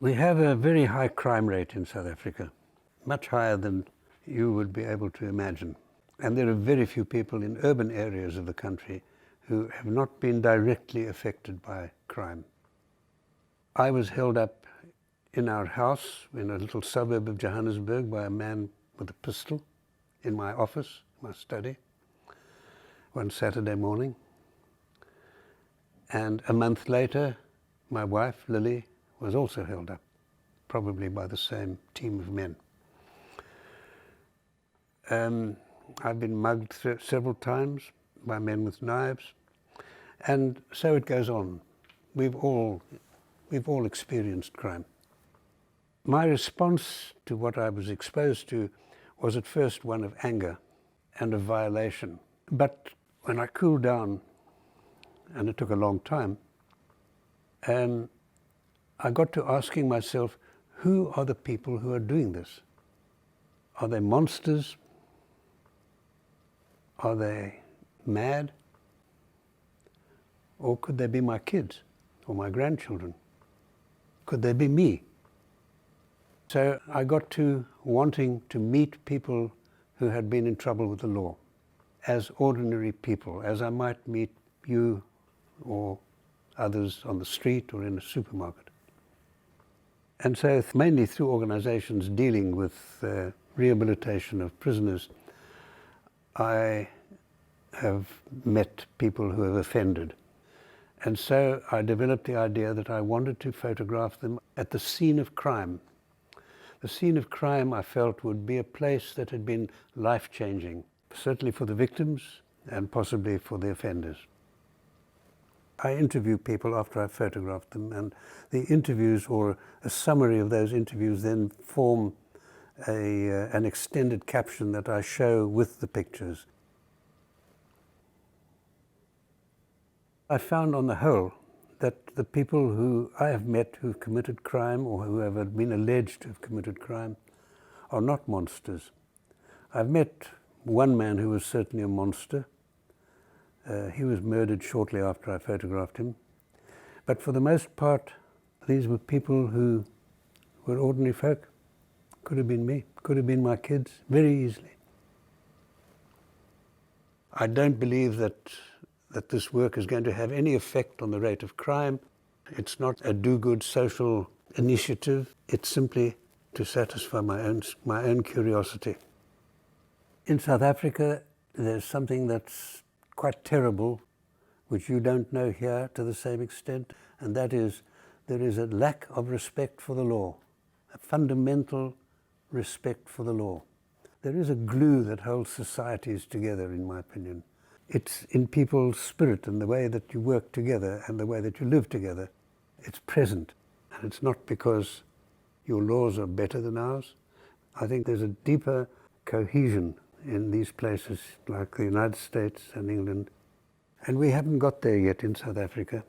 We have a very high crime rate in South Africa, much higher than you would be able to imagine. And there are very few people in urban areas of the country who have not been directly affected by crime. I was held up in our house in a little suburb of Johannesburg by a man with a pistol in my office, my study, one Saturday morning. And a month later, my wife, Lily, was also held up, probably by the same team of men. I've been mugged several times by men with knives, and so it goes on. We've all experienced crime. My response to what I was exposed to was at first one of anger and of violation. But when I cooled down, and it took a long time, I got to asking myself, who are the people who are doing this? Are they monsters? Are they mad? Or could they be my kids or my grandchildren? Could they be me? So I got to wanting to meet people who had been in trouble with the law as ordinary people, as I might meet you or others on the street or in a supermarket. And so mainly through organizations dealing with rehabilitation of prisoners, I have met people who have offended. And so I developed the idea that I wanted to photograph them at the scene of crime. The scene of crime, I felt, would be a place that had been life-changing, certainly for the victims and possibly for the offenders. I interview people after I've photographed them, and the interviews or a summary of those interviews then form an extended caption that I show with the pictures. I found on the whole that the people who I have met who've committed crime or who have been alleged to have committed crime are not monsters. I've met one man who was certainly a monster. He was murdered shortly after I photographed him. But for the most part, these were people who were ordinary folk. Could have been me, could have been my kids, very easily. I don't believe that this work is going to have any effect on the rate of crime. It's not a do-good social initiative. It's simply to satisfy my own curiosity. In South Africa, there's something that's quite terrible, which you don't know here to the same extent, and that is there is a lack of respect for the law, a fundamental respect for the law. There is a glue that holds societies together, in my opinion. It's in people's spirit and the way that you work together and the way that you live together. It's present, and it's not because your laws are better than ours. I think there's a deeper cohesion in these places like the United States and England. And we haven't got there yet in South Africa.